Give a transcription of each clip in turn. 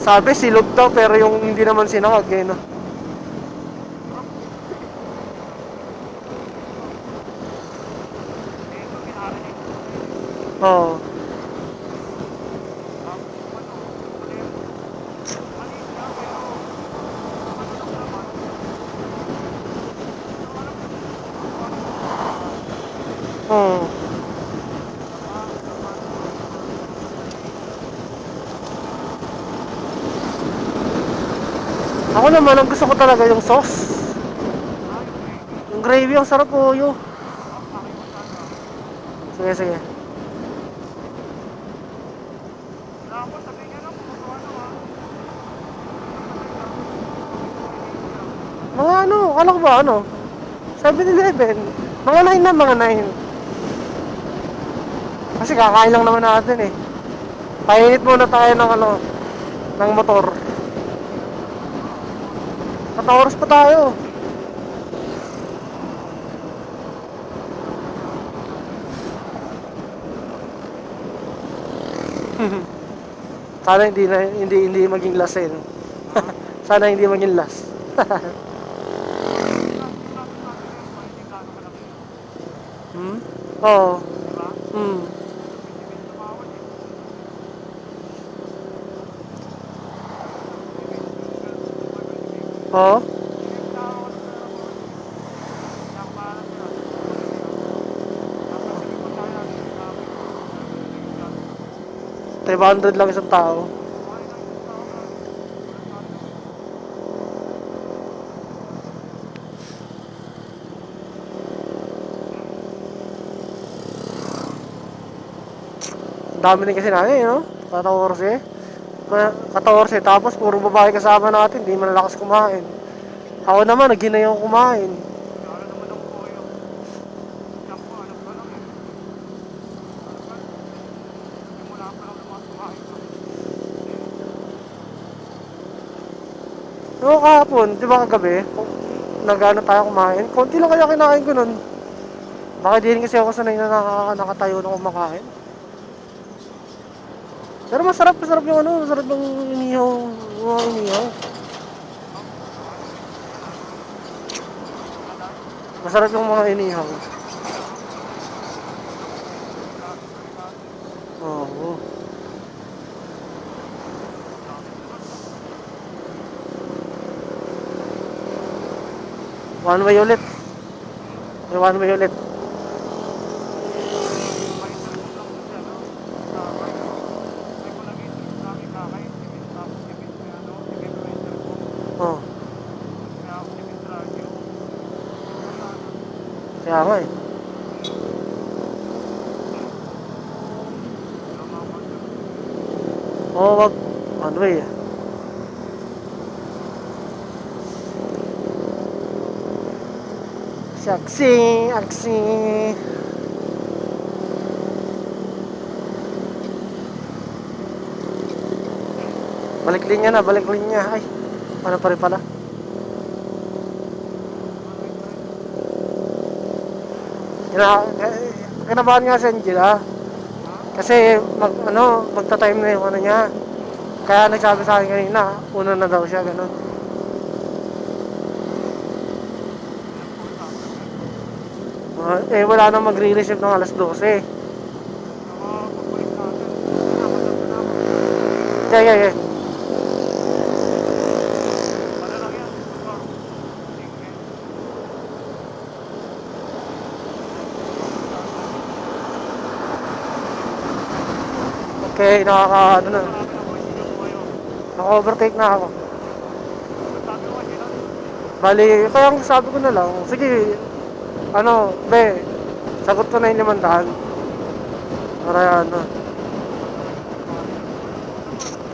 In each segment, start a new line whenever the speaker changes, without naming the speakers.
Sabi silog daw pero yung hindi naman sinangag eh, no? Oo. Hmm. Ako naman, ang gusto ko talaga yung sauce. Yung gravy, ang sarap po yun. Sige, sige. Mga ano, kala ko ba ano? 7-Eleven. Mga 9 na, mga 9. Kasi kakain lang naman natin eh. Painit muna tayo ng ano, ng motor. 4 oras pa tayo. Sana hindi maging last eh. No? Sana hindi maging last. Hmm? Oo. Hmm. Oo. 500 lang isang tao. Dami din kasi natin, no? 14. 14, tapos puro babae kasama natin, di malalakas kumain. Ako naman, naghinay ako kumain. No, kahapon, di ba kagabi, nagano tayo kumain, konti lang kaya kinain ko nun. Baka di rin kasi ako sanay na nakatayo na kumakain. Pero masarap yung ano, masarap yung inihaw, mga inihaw. Masarap yung mga inihaw. Oo. One way ulit. May one way ulit. Oh, kaya nga eh. Oo, wag. One way eh. Saksi, aksi. Balik linya na, balik linya. Ay, ano pa rin pala. Kinabahan nga si Angela. Kasi magta-time na yung ano niya. Kaya nagsabi sa akin kanina, una na daw siya, ganun. Wala nang magre-receive ng alas 12. Yeah, yeah, yeah. Okay, ano na. Naka-overtake na ako. Bali, kaya ang sabi ko na lang, sige, sagot ko na yung 500. Para ano.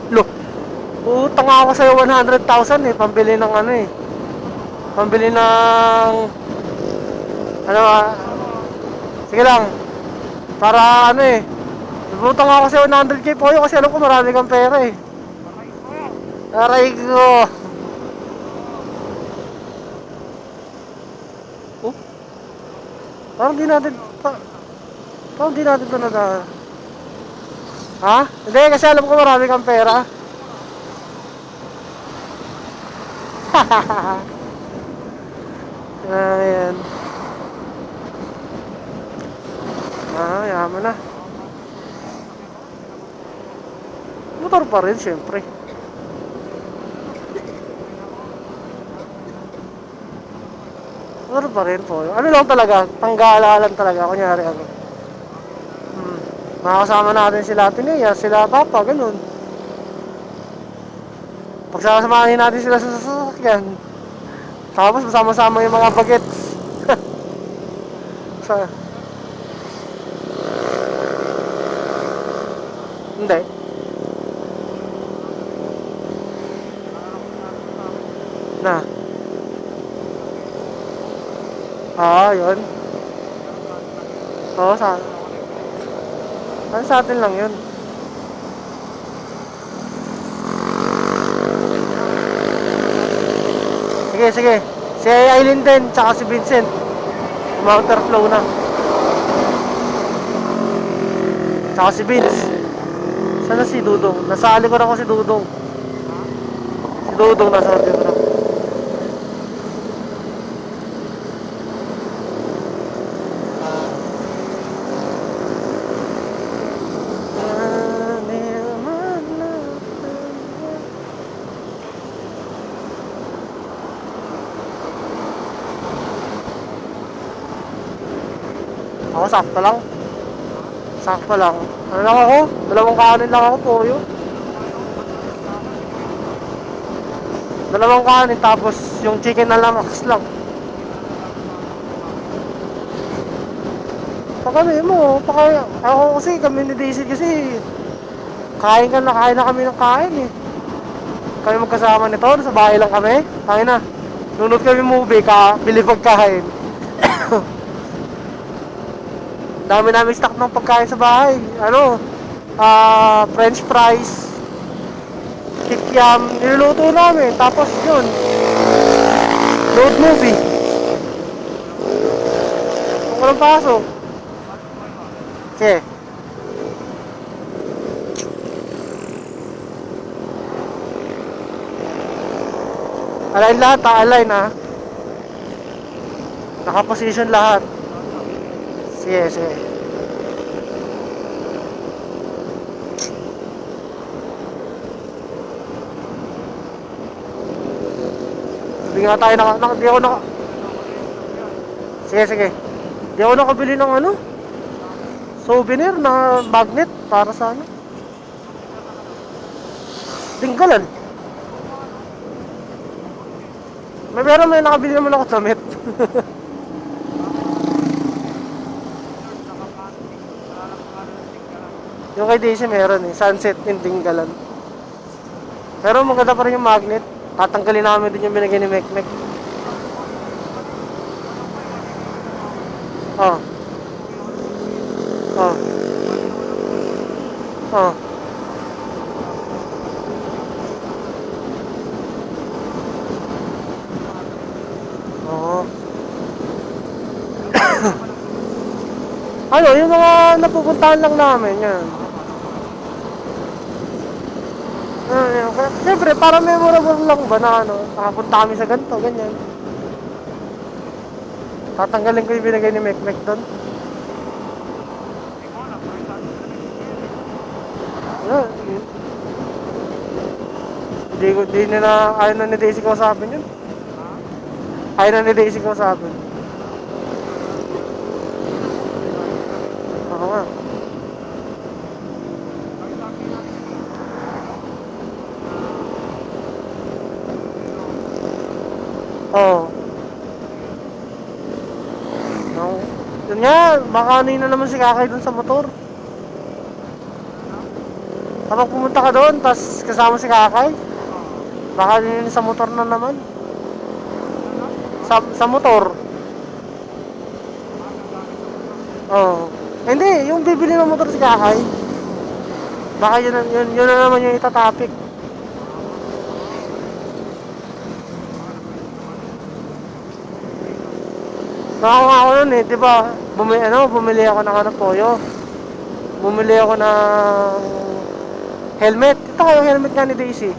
Look, utang ako sa'yo 100,000 eh, pambili ng ano eh. Pambili ng, ano sige lang, para ano eh. Utang ako sa'yo 100k po yun kasi alam ko marami kang pera eh. Aray ko. Oh, parang di natin, parang di natin ito ha? Hindi, kasi alam ko marami kang pera. Ayan. Yaman na. Motor pa rin, syempre. Motor pa rin po. Ano lang talaga, panggalalan talaga. Kunyari ano. Makakasama natin sila Tinea, sila Papa, ganun. Pagsasamahin natin sila sa sasakyan. Tapos masama-sama yung mga bagets. Sa... Hindi. Na. Yun. Oo, sa atin lang yun. Sige, sige. Si Aileen din, tsaka si Vincent. Counterflow na. Tsaka si Vince. Sana si Dudong? Nasa likuran ko si Dudong. Si Dudong nasa likuran. Ako sakto lang. Sakto lang. Ano lang ako? Dalawang kanin lang ako po yun. Dalawang kanin tapos yung chicken na lamax lang. Kami mo, ako kasi kami ni Daisy kasi kain na kami ng kain eh. Kami magkasama nito, sa bahay lang kami. Kain na. Nunod kami movie, bili pagkain. Dami namin stock ng pagkain sa bahay. Ano, French fries, kikiam, niluluto namin. Tapos yun, load movie. Kung walang pasok. Sige. Align lahat ha, align ha. Nakaposition lahat. Sige, sige. Hindi nga tayo di ako Sige, sige. Di ako nakabili ng ano? Souvenir na magnet para sa ano? Tinggalan. May nakabili naman ako damit. Yung kay Daisy meron eh, sunset in Tinggalan. Pero maganda pa rin yung magnet. Tatanggalin namin din yung binigay ni Mekmek. Oh. Oh. Oh. Oh. Ano, yung mga napupuntahan lang namin yan. Siyempre, para memorable lang ba na ano, nakapunta kami sa ganito, ganyan. Tatanggalin ko yung binigay ni Mekmek doon. Hindi nila, ayaw na ni Daisy ko usapin yun. Ayaw na ni Daisy ko usapin. Oo nga. Oo. No. Yun nga, baka ano na naman si Kakay dun sa motor. Kapag pumunta ka doon, tas kasama si Kakay, baka yun sa motor na naman. Sa motor. Oo. Hindi, yung bibili ng motor si Kakay. Baka yun na naman yung itatapik. Nakakuha ako nun eh, di ba? Bumili ako ng Poyo. Bumili ako ng helmet. Ito yung helmet nga ni Daisy.